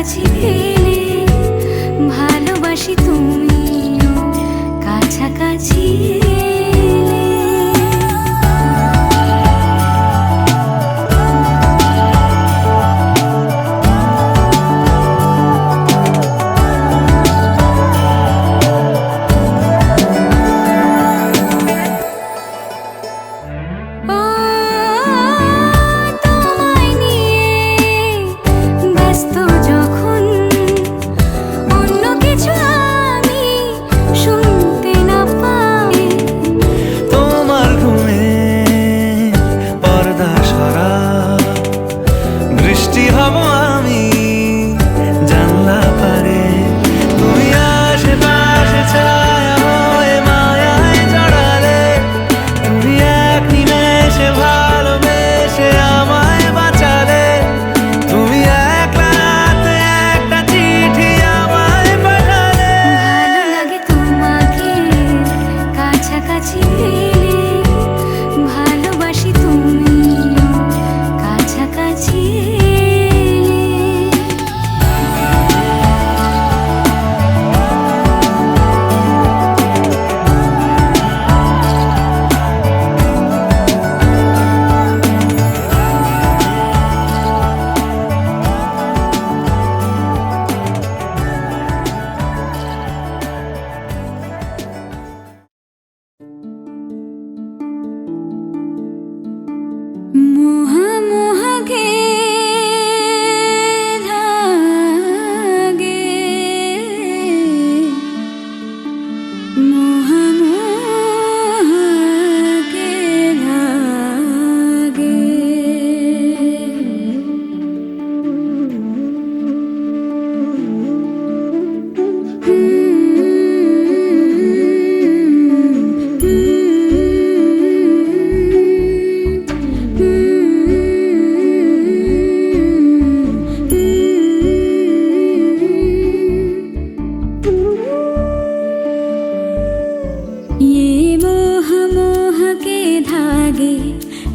কাছাকাছি পেলে ভালোবাসি তুমিও কাছাকাছি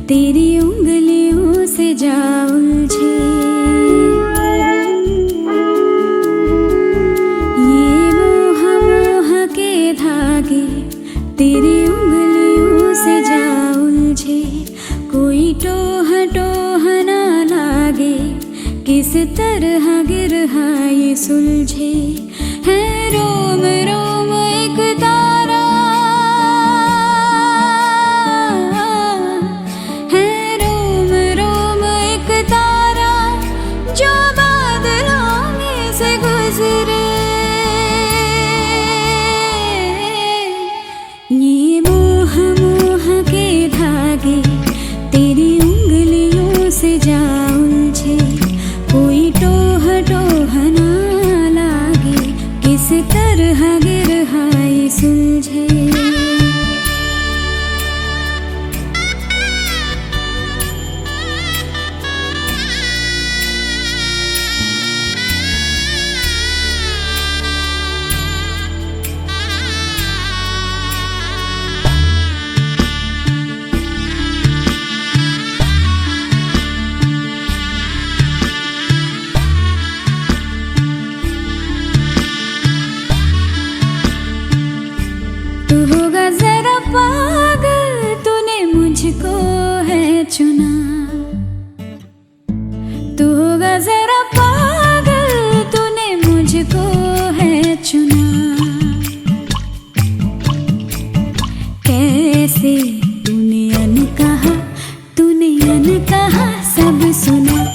तेरी उंगलियों से जा उलझे ये मोह मोह के धागे तेरी उंगलियों से जा उलझे कोई टोह टोह ना लागे किस तरह गिरहा ये सुलझे है रोम रोम एक तारा ये मोह मोह के धागे तेरी उंगलियों से जा उलझे कोई टोह टोह ना लागे किस तरह गिरहा ये सुलझे पागल तूने मुझको है चुना तू होगा जरा पागल तूने मुझको है चुना कैसे तूने अनकहा सब सुना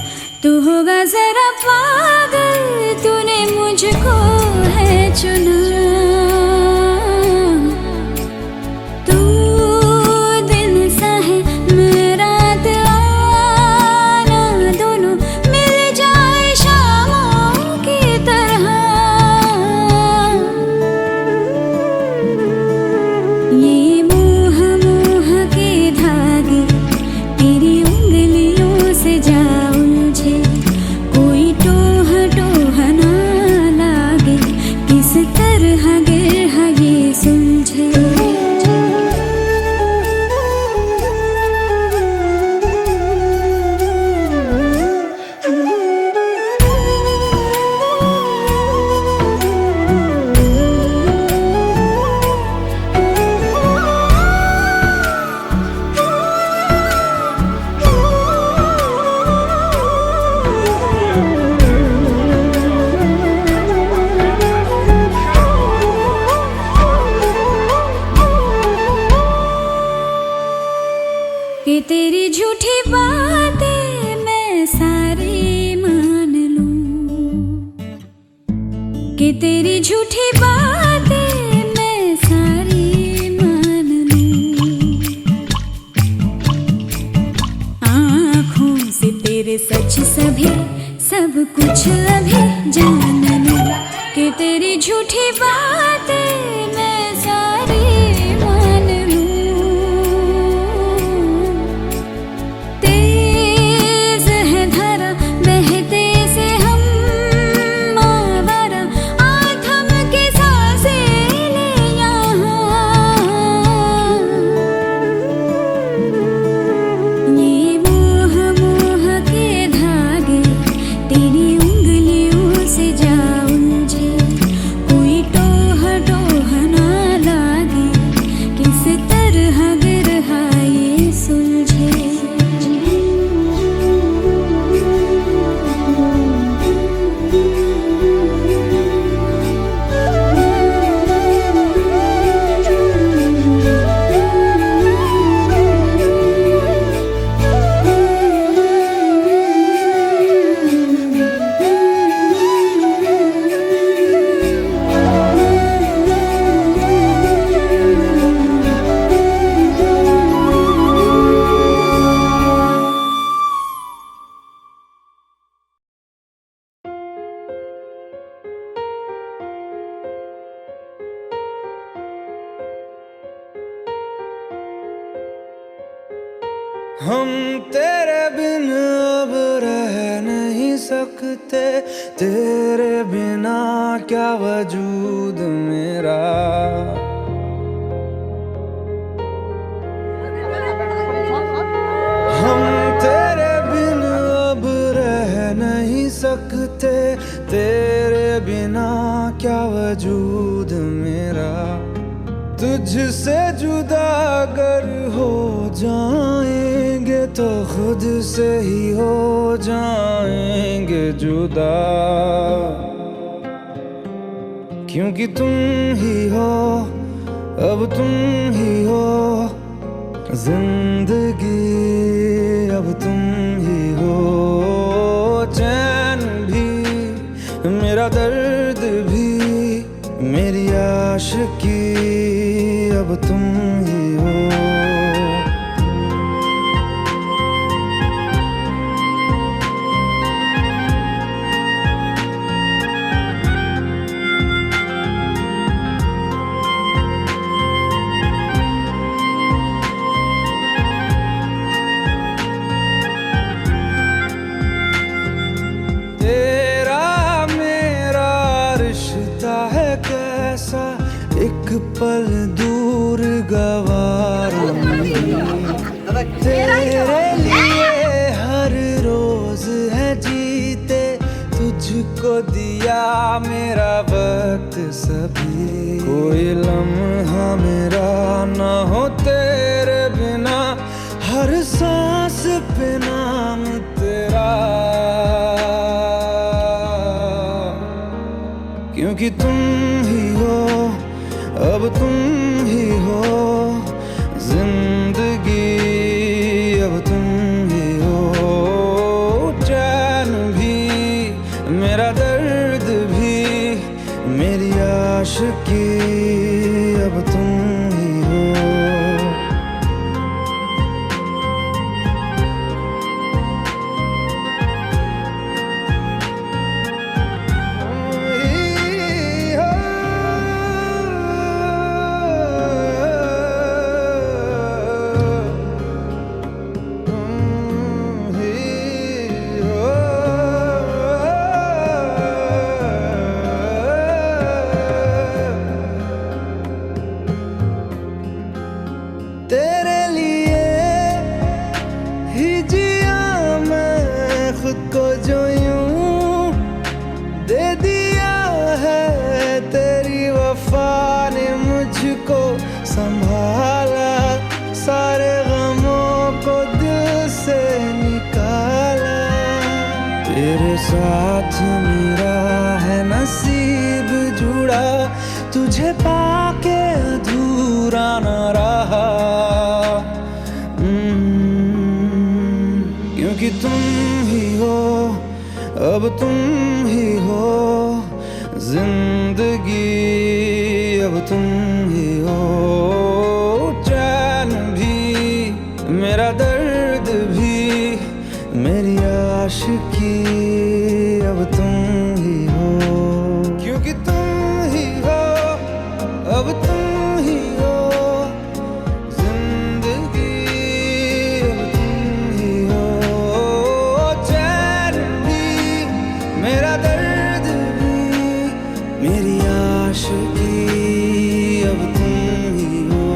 तू होगा जरा पागल तूने मुझको है चुना कोई टोह टोह ना लागे किस तरह तेरी झूठी बातें मैं सारी मान लूं, आँखों से तेरे सच सभी सब कुछ अभी जान लूं, कि तेरी झूठी बातें मैं सारी मान लूं। तेज है धारा बहते से हम आवारा, आ थम के सांसें ले यहाँ, ये मोह मोह के धागे तेरी उंगलियों से जा उलझे, कोई टोह टोह ना लागे, किस तरह बिरहा ये सुलझे। हम तेरे बिन अब रह नहीं सकते, तेरे बिना क्या वजूद मेरा। हम तेरे बिन अब रह नहीं सकते, तेरे बिना क्या वजूद मेरा। तुझसे जुदा अगर हो जाएंगे तो खुद से ही हो जाएंगे जुदा, क्योंकि तुम ही हो, अब तुम ही हो जिंदगी, अब तुम ही हो चैन भी, मेरा दर्द भी, मेरी आशिकी, अब तुम ही हो। तेरा मेरा रिश्ता है कैसा, एक पल दूर गवारूं, तेरे लिए हर रोज है जीते, तुझको दिया मेरा वक्त सभी, कोई लम्हा मेरा ना हो तेरे बिना, हर सांस पे नाम तेरा, क्योंकि तुम ही हो, अब तुम ही हो जिंदगी, अब तुम ही हो चैन भी, मेरा दर्द भी, मेरी आशिकी, अब तुम ही हो। तेरे लिए ही जिया मैं खुद को, जो यूं दे दिया है तेरी वफा ने मुझको संभाला, सारे गमों को दिल से निकाला, तेरे साथ मेरा है नसीब जुड़ा, तुझे पाके अधूरा न रहा, क्योंकि तुम ही हो, अब तुम ही हो जिंदगी अब तुम ही हो, चैन भी मेरा दर्द भी मेरी आशिकी अब तुम ही हो, क्योंकि तुम ही हो, अब तुम ही हो, जिंदगी अब तुम ही हो, चैन भी मेरा दर्द भी मेरी आशिकी अब तुम ही हो।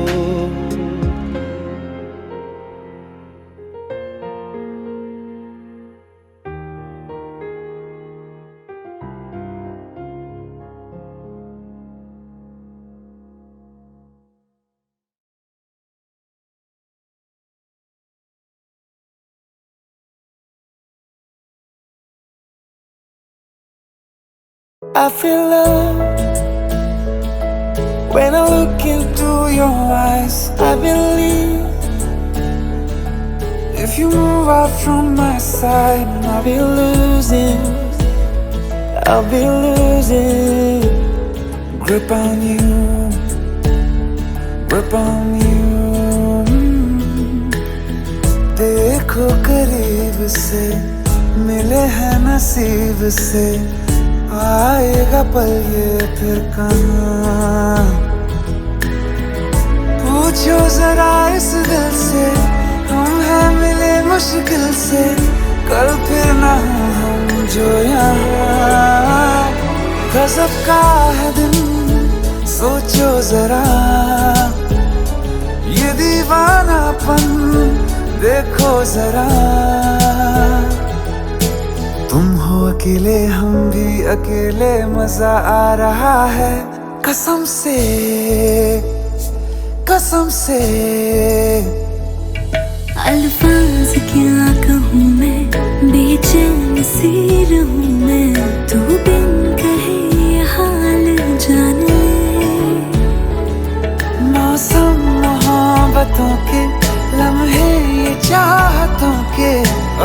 I feel love when I look into your eyes. I believe if you move out from my side, I'll be losing grip on you, grip on you. देखो करीब से मिले हैं नसीब से, आएगा पल ये फिर कहाँ। पूछो जरा इस दिल से, हम हैं मिले मुश्किल से, कल फिर ना हो हम जो यहाँ। गजब का है दिन सोचो जरा, ये दीवानापन देखो जरा। तुम हो अकेले हम भी अकेले, मजा आ रहा है कसम से, कसम से। अल्फाज क्या कहूँ मैं, बेचैन सी रहूँ मैं, तू बिन कहे ये हाल जान ले। मौसम मोहब्बतों के लम्हे ये चाहतों के,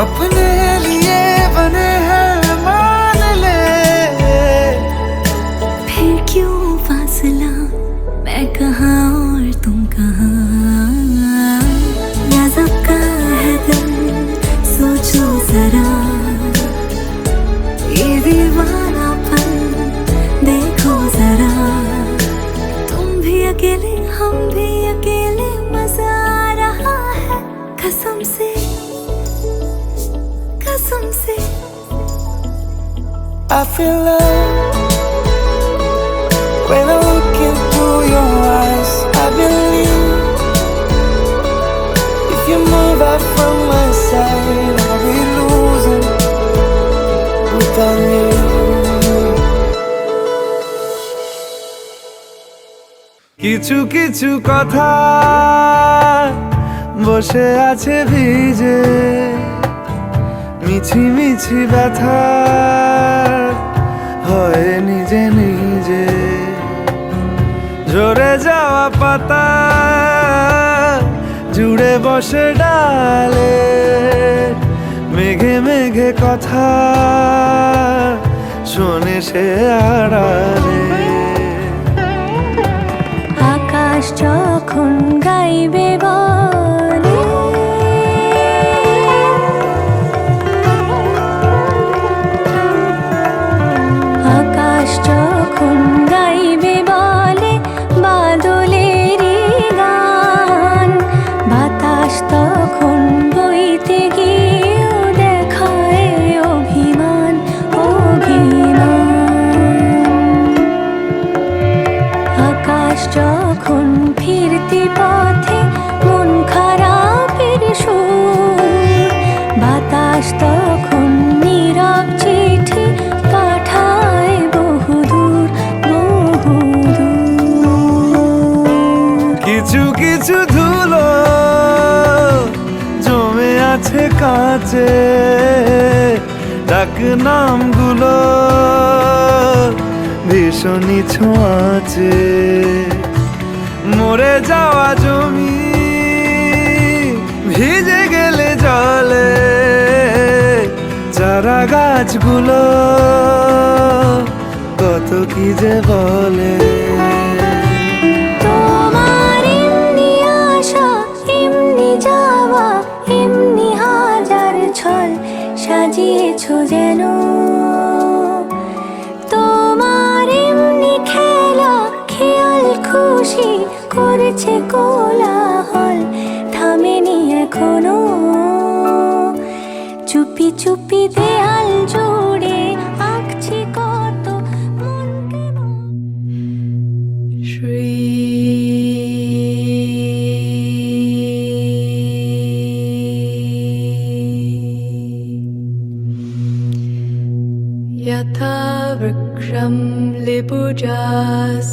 अपने लिए बने हैं मान ले। फिर क्यों फासला, मैं कहाँ और तुम कहाँ। गजब का है दिल सोचो जरा, ये दीवानापन देखो जरा। तुम भी अकेले हम भी अकेले, मजा आ रहा है कसम से, कसम से। I feel love when I look into your eyes. I believe if you move out from my side, I'll be losing without you. কিছু কিছু কথা বসে আছে ভিজে, মিছি মিছি ব্যথা হয় নিজে নিজে। ঝরে যাওয়া পাতা জুড়ে বসে ডালে, মেঘে মেঘে কথা শোনে সে আড়ালে। আকাশ যখন গাইবে বলে, আকাশ যখন গাইবে বলে বাদলেরই গান, বাতাস তখন বইতে গিয়েও দেখায় অভিমান, অভিমান। আকাশ যখন ফিরতি পথে মন খারাপের সুর, বাতাস তখন নীরব চিঠি পাঠায় বহুদূর, বহুদূর। কিছু কিছু ধুলো জমে আছে কাঁচে, ডাক নামগুলো ভীষণই ছোঁয়াচে। মরে যাওয়া জমি ভিজে গেলে জলে, চারা গাছগুলো কত কত কি যে বলে। তোমার এমনি আশা এমনি যাওয়া এমনি হাজার ছল সাজিয়েছো যেন, তোমার এমনি খেলা খেয়াল খুশি করেছে কোলাহল থামেনি এখনো। চুপি চুপি দেয়াল জুড়ে আঁকছি কত মনকে শ্রী यथा वृक्षं लिपुजा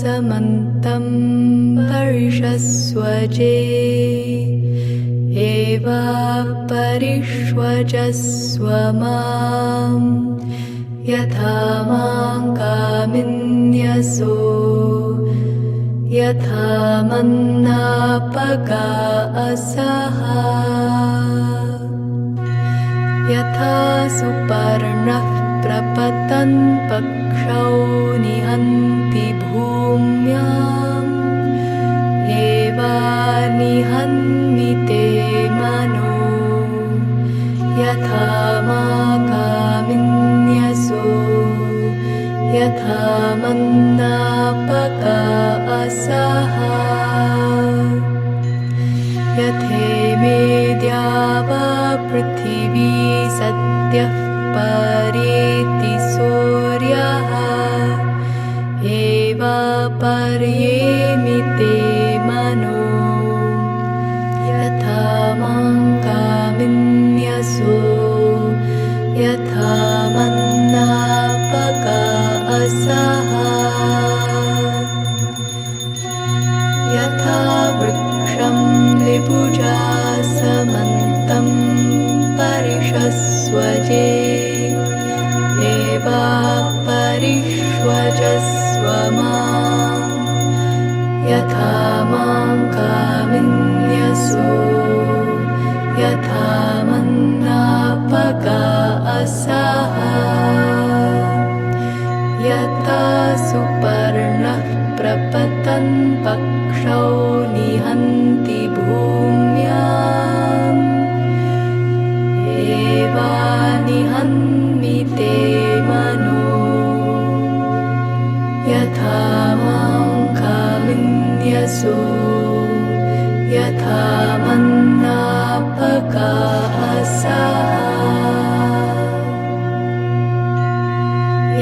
समन्तं वर्षस्वजे एवा परिष्वजस्व मां यथा मां कामिन्यसो यथा मन्नापगा असहा यथा सुपर्णः प्रपतन् पक्षौ निहन्ति भूम्याम् एवा निहन्मि ते मनो यथा मा कामिन्यसो यथा मन्नापका असहा यथेमेद्या वा पृथिवी सद्यः परेति सूर्यः एवा पर्येमि ते मनो यथा मां कामिन्यसो यथा मन्नापका असहा यथा वृक्षं लिपुजा समन्तं परिषस्वजे एवा परिष्वजस्व मां यथा मां कामिन्यसो यथा मन्नापगा असहा यथा सुपर्णः प्रपतन् पक्षौ निहन्ति भूम्याम् एवा निहन्मि ते मनो यथा मां कामिन्यसो यथा मन्नापगा असहा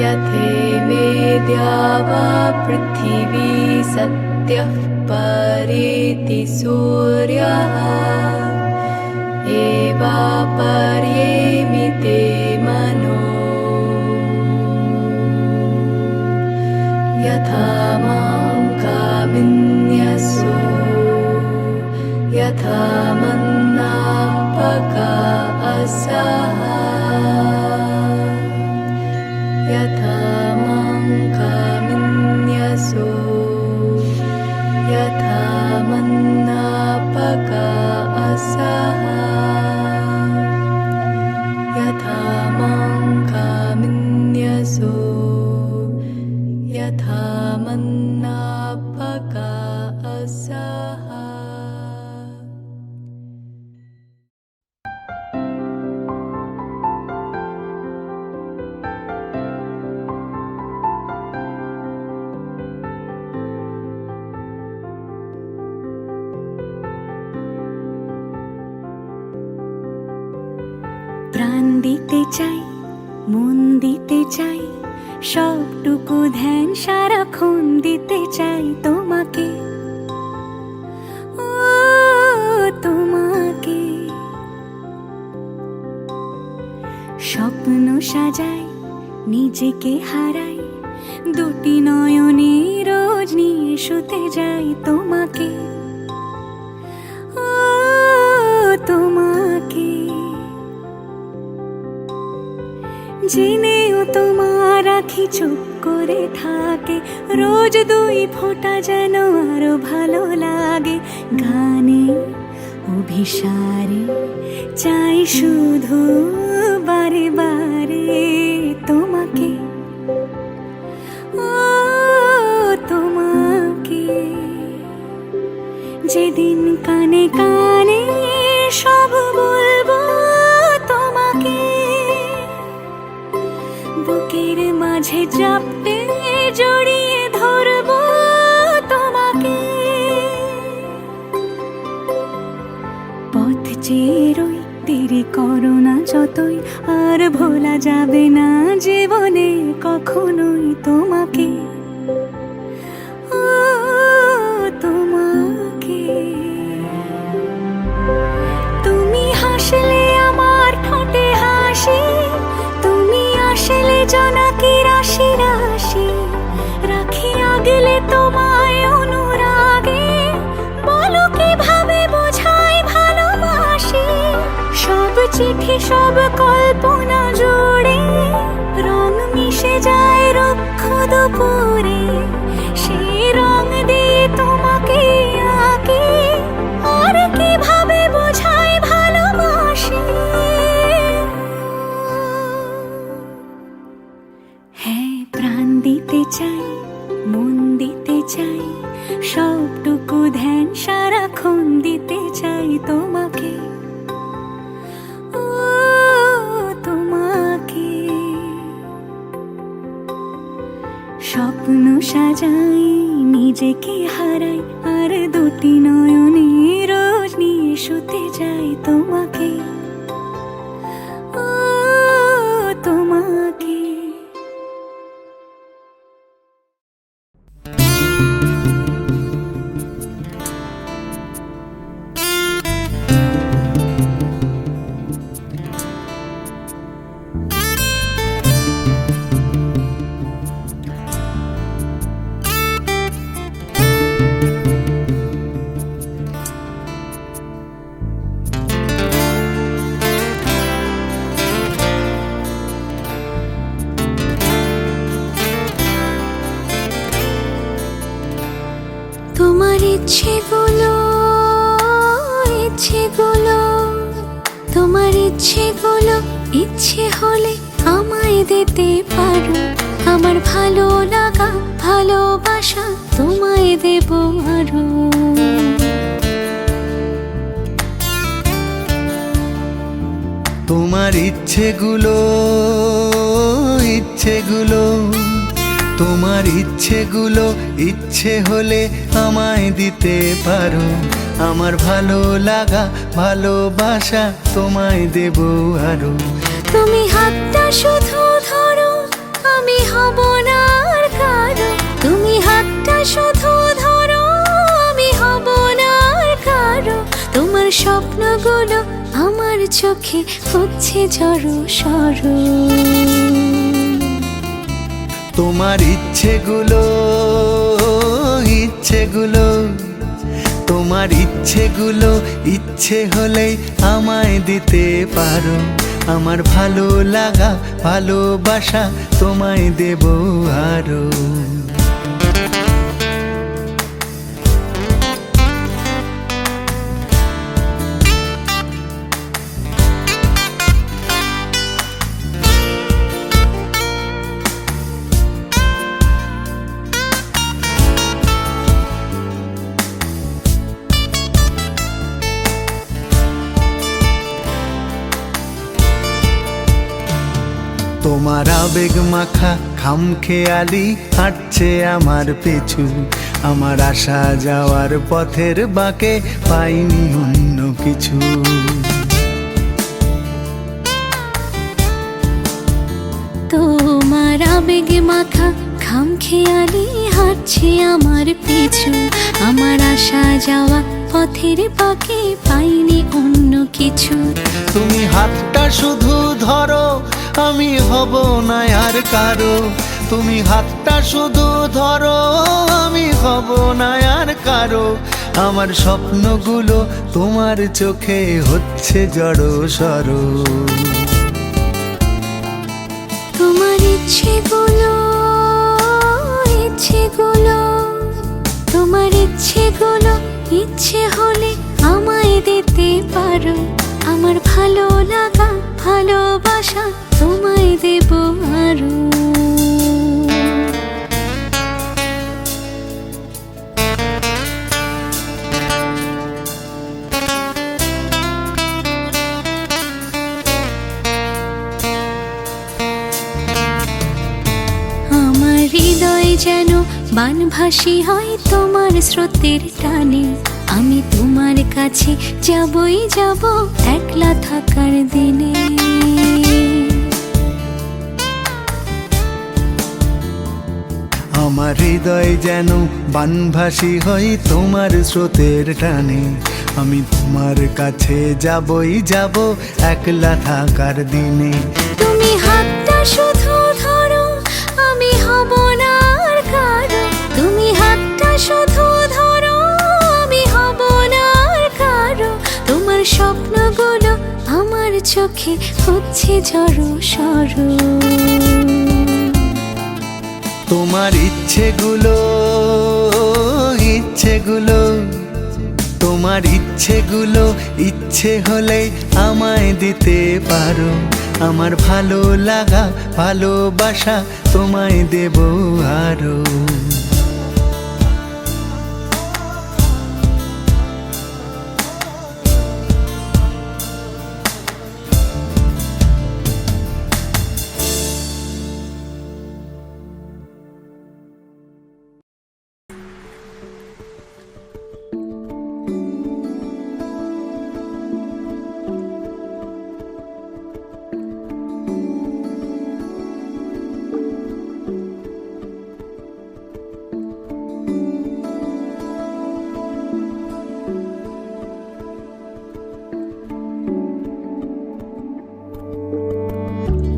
यथेमेद्या वा पृथिवी सद्यः परेति सूर्यः एवा पर्येमि ते मनो यथा मां कामिन्यसो यथा मन्नापगा असहा यथा मां कामिन्यसो यथा मन्नापगा असहा यथा मां कामिन्यसो यथा मन्नापगा असहा। প্রাণ দিতে চাই মন দিতে চাই সবটুকু ধ্যান সারাক্ষণ দিতে চাই তোমাকে, ও তোমাকে। স্বপ্ন সাজাই নিজেকে হারাই দুটি নয়নে রোজ নিয়ে শুতে যাই তোমাকে, ও তোমাকে। জেনেও তোমার আখি চুপ করে থাকে রোজ দুই ফোঁটা যেন আরো ভালো লাগে। গানে অভিসারে চাই শুধু বারে বারে তোমাকে, ও সেদিন কানে কানে সব বলবো তোমাকে, বুকের মাঝে চাপতে জড়িয়ে ধরবো তোমাকে। পথ চেয়ে রই, দেরি করো না যতই, আর ভোলা যাবে না জীবনে কখনোই তোমাকে, ও তোমাকে। তুমি হাসলে আমার ঠোঁটে হাসি, তুমি আসলে জোনাকি রাশি রাশি, রাখি আগলে তোমায় অনুরাগে, বলো কিভাবে বোঝাই ভালোবাসি। সব চিঠি সব কল্পনা জুড়ে রং মিশে যায় রুক্ষ দুপুরে, সেই রং দিয়ে তোমাকে আঁকি, আর কিভাবে বোঝাই ভালোবাসি। হ্যাঁ, প্রাণ দিতে চাই, মন দিতে চাই, সবটুকু ধ্যান সারাক্ষণ দিতে চাই তোমাকে, ও তোমাকে। স্বপ্ন সাজাই, নিজেকে হারাই, আর দুটি নয়নে রোজ নিয়ে শুতে যাই তোমাকে, ও তোমাকে। তোমার ইচ্ছেগুলো, ইচ্ছেগুলো, তোমার ইচ্ছেগুলো, ইচ্ছে হলে আমায় দিতে পারো। আমার ভালো লাগা ভালোবাসা তোমায় দেব আরো। তোমার ইচ্ছেগুলো, ইচ্ছেগুলো, তোমার ইচ্ছেগুলো, ইচ্ছে হলে আমায় দিতে পারো। আমার ভালো লাগা ভালোবাসা তোমায় দেব আরো। তুমি হাতটা শুধু ধরো, আমি হব না আর কারো। তুমি হাতটা শুধু ধরো, আমি হব না আর কারো। তোমার স্বপ্নগুলো আমার চোখে হচ্ছে ঝড়ো সরো। তোমার ইচ্ছেগুলো, ইচ্ছেগুলো, তোমার ইচ্ছেগুলো, ইচ্ছে হলেই আমায় দিতে পারো। আমার ভালো লাগা ভালোবাসা তোমায় দেব আরো। তোমার আবেগ মাখা খামখেয়ালি হাঁটছে আমার পিছু। আমার আসা যাওয়ার পথের বাঁকে পাইনি অন্য কিছু। তোমার আবেগে মাখা খামখেয়ালি হাঁটছে আমার পিছু। আমার আসা যাওয়া পথের বাঁকে পাইনি অন্য কিছু। তুমি হাতটা শুধু ধরো, আমি হব না আর কারো। তুমি হাতটা শুধু ধরো, আমি হব না আর কারো। আমার স্বপ্নগুলো তোমার চোখে হচ্ছে জড়ো সরো। তোমার ইচ্ছেগুলো, ইচ্ছেগুলো, তোমার ইচ্ছেগুলো, ইচ্ছে হলে আমায় দিতে পারো। আমার ভালো লাগা ভালোবাসা তোমায় দেব আরো। হৃদয় যেন বানভাসী হয় তোমার স্রোতের টানে, আমি তোমার কাছে যাবই যাব একলা থাকার দিনে। আমার হৃদয় যেন বানভাসী হয় তোমার স্রোতের টানে, আমি তোমার কাছে যাবই যাব একলা থাকার দিনে। তুমি হাতটা শুধু ধরো, আমি হব না আর কারো। তুমি হাতটা শুধু ধরো, আমি হব না আর কারো। তোমার স্বপ্নগুলো আমার চোখে হচ্ছে জড়ো সরো। তোমার ইচ্ছেগুলো তোমার ইচ্ছেগুলো ইচ্ছে হলে আমায় দিতে পারো। আমার ভালো লাগা ভালোবাসা তোমায় দেব আরো।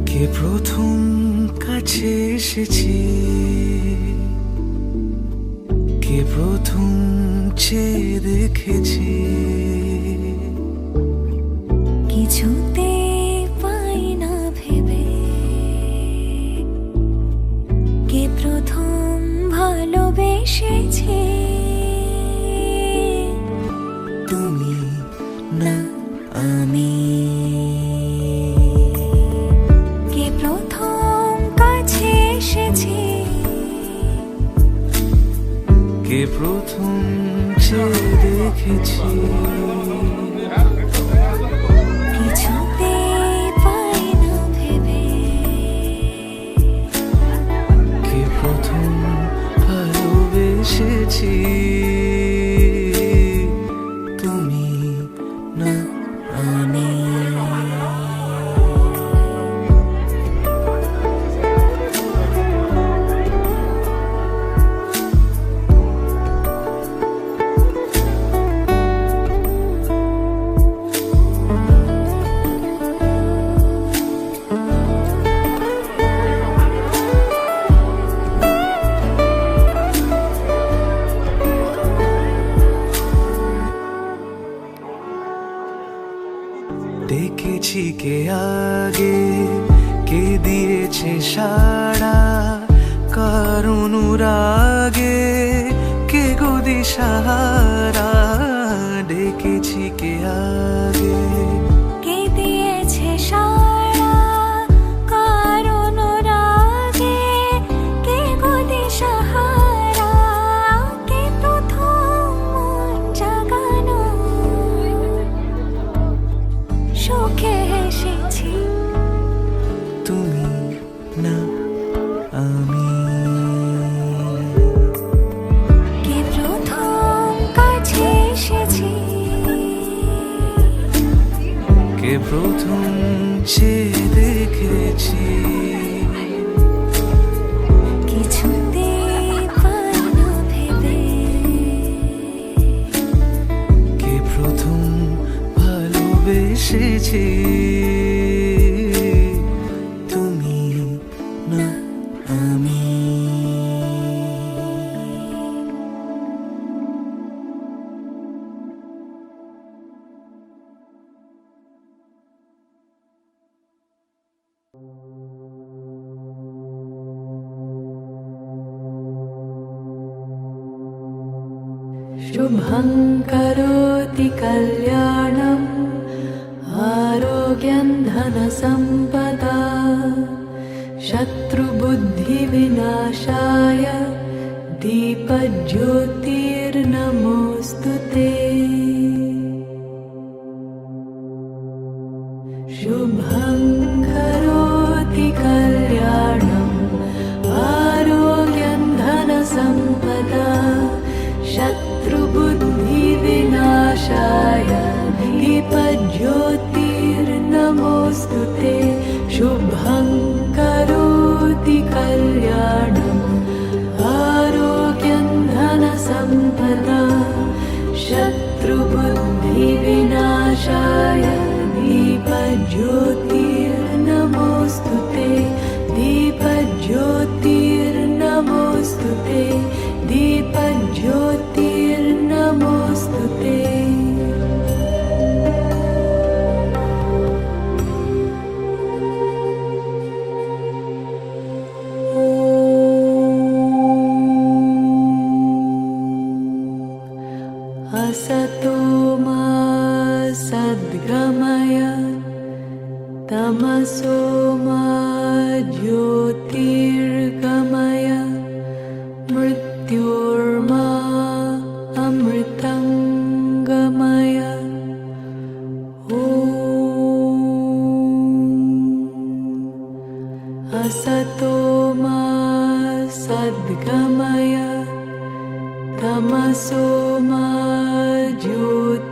কে প্রথম কাছে এসেছি, কে প্রথম চেয়ে দেখেছি, কিছুতে পাই না ভেবে, কে প্রথম ভালোবেসেছে। তুমি না আমি। কে প্রথম কাছে এসেছে, কে প্রথম চেয়ে দেখেছি, কিছুতে পাই না ভেবে, কে প্রথম ভালোবেসেছি। তুমি না আমি। দেখেছি কে আগে, কে দিয়েছে সাড়া, কার অনুরাগে কে গো দিশাহারা। দেখেছি কে আগে, কে দিয়েছে সাড়া, কার অনুরাগে কে গো দিশাহারা। কে প্রথম মন জাগানো, সুখে হেসেছি। তুমি না আমি। কে প্রথম কাছে এসেছি, কে প্রথম চেয়ে দেখেছি, কিছুতে পাই না ভেবে, কে প্রথম ভালোবেসেছি। তুমি না আমি। शुभं करोति कल्याणम् आरोग्यं धनसम्पदा शत्रुबुद्धिविनाशाय दीपज्योतिर्नमोऽस्तु ते। शुभं करोति कल्याणम् आरोग्यं सर्वदा शत्रुबुद्धिविनाशाय दीपज्योतिर्नमोऽस्तुते दीपज्योतिर्नमोऽस्तुते दीपज्योतिर्नमोऽस्तुते असतो मा सद्गमय तमसो मा ज्योतिर्गमय मृत्योर्मा अमृतं गमय ॐ असतो मा सद्गमय तमसो मा ज्योतिर्गमय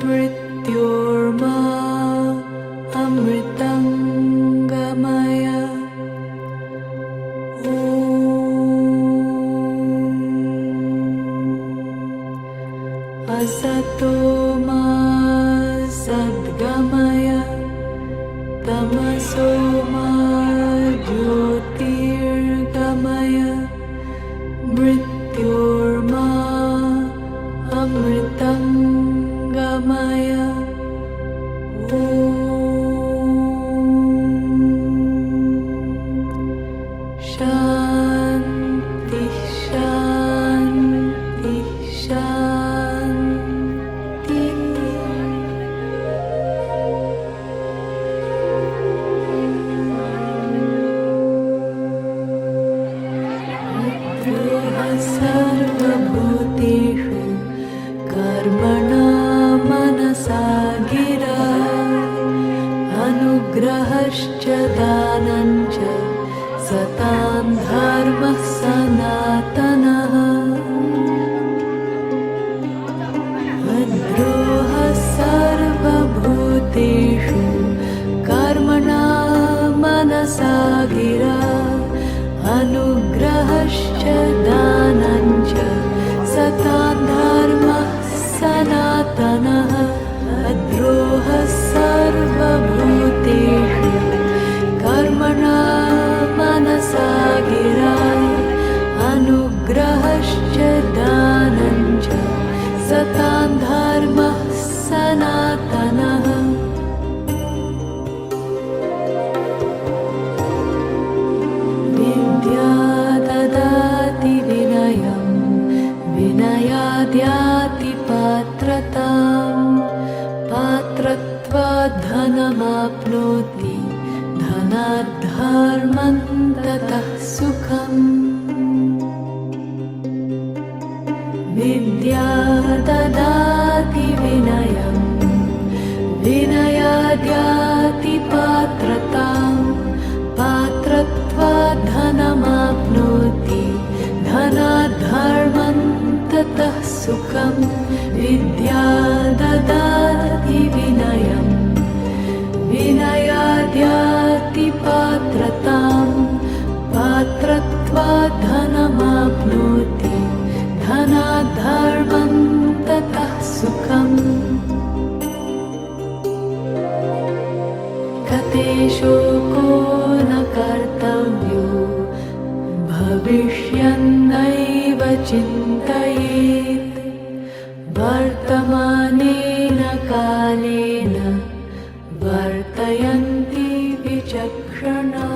मृत्योर्मा अमृतं गमय ॐ असतो मा सद्गमय तमसो मा ज्योतिर्गमय मृत्योर्मा अमृतं गमय ॐ शान्ति शान्ति शान्ति सर्वभूतेषु कर्मणा मनसा गिरा अनुग्रहश्च दानञ्च सतां धर्मः सनातनः अद्रोहः सर्वभूतेषु कर्मणा मनसा गिरा अनुग्रहश्च दानञ्च सतां धर्मः सनातनः अद्रोहः सर्वभूतेषु कर्मणा मनसा गिरा अनुग्रहश्च दानञ्च सतां धर्मः सनातनः विद्या ददाति विनयं विनयाद्याति पात्रतां पात्रत्वात् धनमाप्नोति धनात् धर्मं ततः सुखम् विद्या ददाति विनयं विनयाद्याति पात्रतां पात्रत्वात् धनमाप्नोति धनात् धर्मं ततः सुखम् विद्या ददाति विनयं विनयाद्याति पात्रतां पात्रत्वात् धनमाप्नोति धनात् धर्मं ततः सुखम् कते शोको न कर्तव्यो भविष्यन्नैव चिन्तयेत् वर्तमानेन कालेन वर्तयन्ति विचक्षणा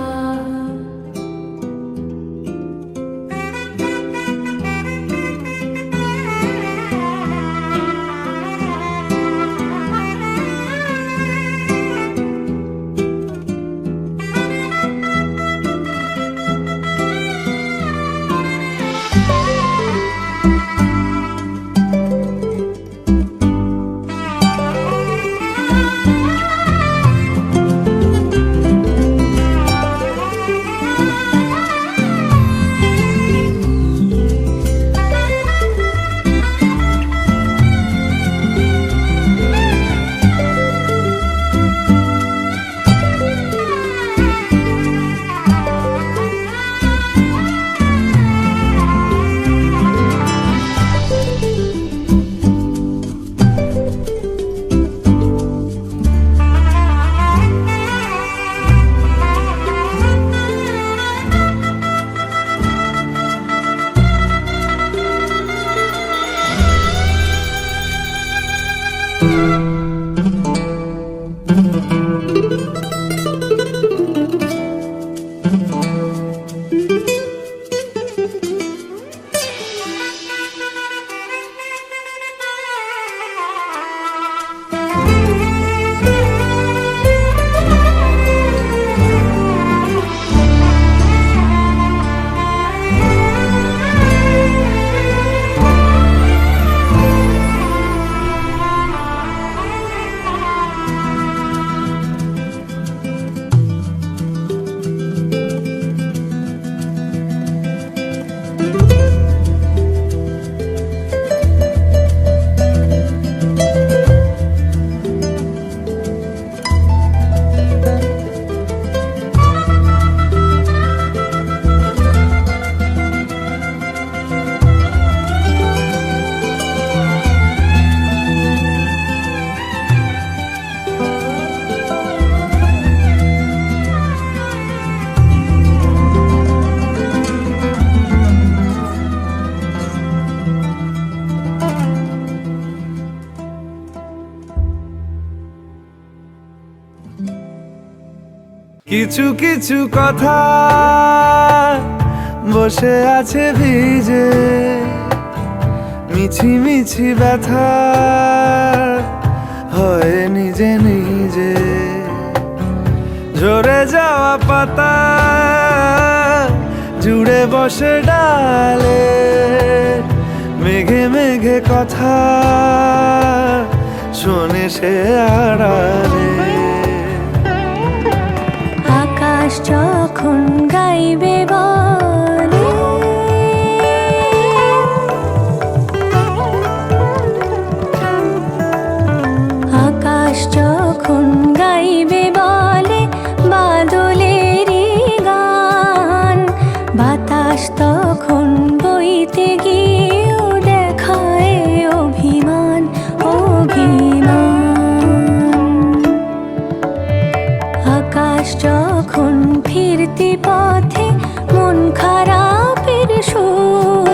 কিছু কিছু কথা বসে আছে ভিজে, মিছি মিছি ব্যথা হয় নিজে নিজে। ঝরে যাওয়া পাতা জুড়ে বসে ডালে, মেঘে মেঘে কথা শোনে সে আড়ালে। আকাশ যখন গাইবে বলে, আকাশ যখন গাইবে বলে বাদলেরই গান, বাতাস তখন বইতে গিয়েও দেখায় অভিমান অভিমান। আকাশ যখন ফিরতি পথে মন খারাপের সুর,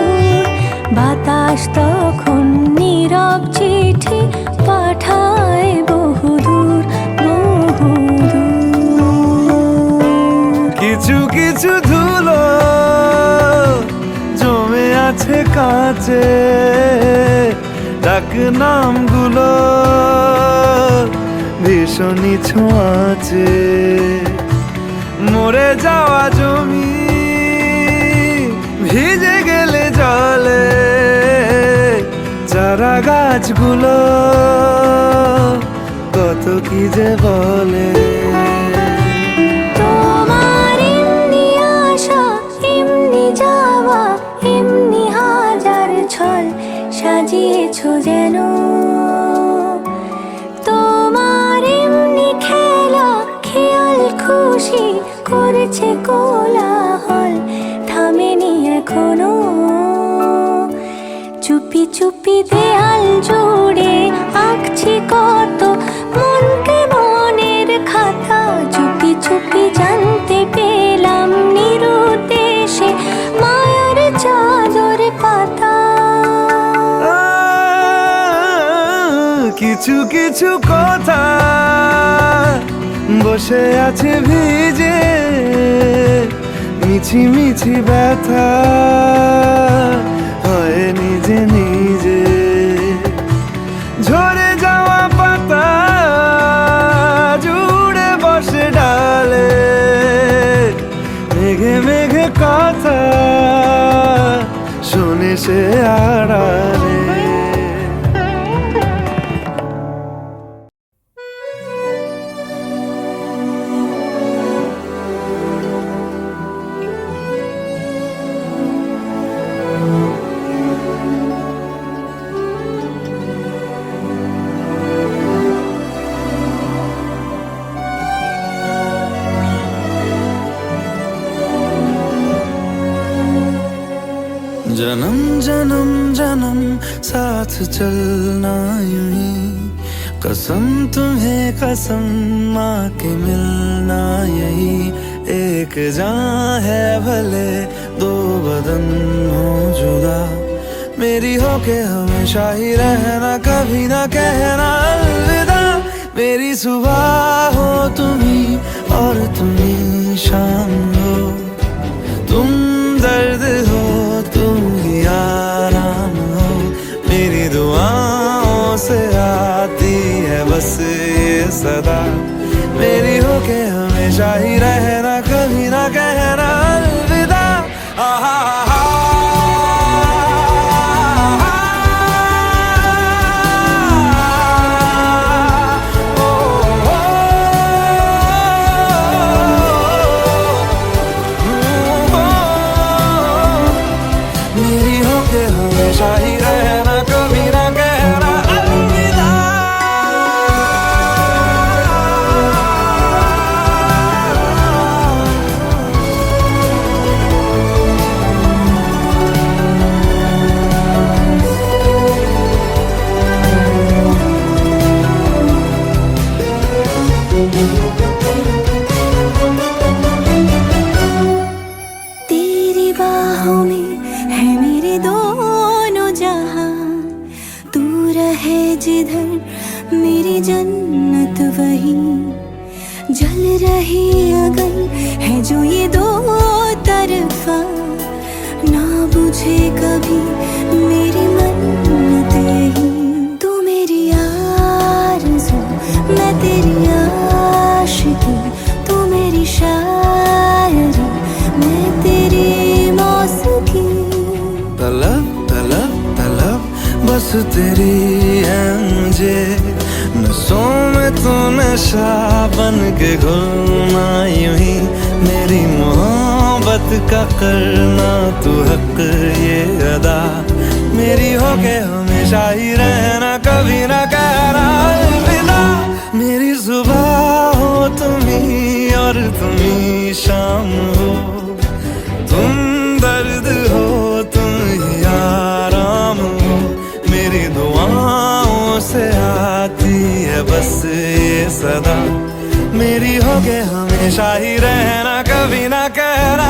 বাতাস তখন নীরব চিঠি পাঠায় বহুদূর বহুদূর। কিছু কিছু ধুলো জমে আছে কাঁচে, ডাক নামগুলো ভীষণই ছোঁয়াচে। মরে যাওয়া জমি ভিজে গেলে জলে, চারা গাছগুলো কত কি যে বলে। তোমার এমনি আসা এমনি যাওয়া, এমনি হাজার ছল সাজিয়েছো যেন। তোমার এমনি খেলা খেয়াল খুশি করেছে কোলাহল, থামেনি এখনো। চুপি চুপি দেয়াল জুড়ে আঁকছি কত মনকে মনের খাতা, চুপি চুপি জানতে পেলাম নিরুদ্দেশে মায়ার চাদর পাতা। কিছু কিছু কথা বসে আছে ভিজে, মিছি মিছি ব্যথা হয় নিজে নিজে। ঝরে যাওয়া পাতা জুড়ে বসে ডালে, মেঘে মেঘে কথা শোনে সে আড়ালে। जन्म जन्म जन्म साथ चलना यूं ही, कसम तुम्हें कसम माँ के मिलना यही। एक जान है भले दो बदन हो जुदा, मेरी हो के हमेशा ही रहना, कभी ना कहना अलविदा। मेरी सुबह हो तुम्ही और तुम्ही शाम हो, तुम दर्द हो तुम ही आराम हो। मेरी दुआओं से आती है बस ये सदा, मेरी हो के हमेशा ही रहना, कभी ना कहना अलविदा। आहा हमेशा ही रहना, कभी ना कहना अलविदा। ये दो तरफा, ना बुझे कभी मेरी मन्नत यही। तू मेरी आरज़ू, मैं तेरी आशिकी, तू मेरी शायरी, मैं तेरी मौसीकी। तलब तलब तलब बस तेरी है मुझे, नसों में तू नशा बन के घुलना यूं ही। मेरी मोहब्बत का करना तू हक ये अदा, मेरी हो के हमेशा ही रहना, कभी ना कहना अलविदा। मेरी सुबह हो तुम ही और तुम ही शाम हो, तुम दर्द हो तुम ही आराम हो। मेरी दुआओं से आती है बस ये सदा, मेरी हो के हमेशा ही रहना, कभी ना कहना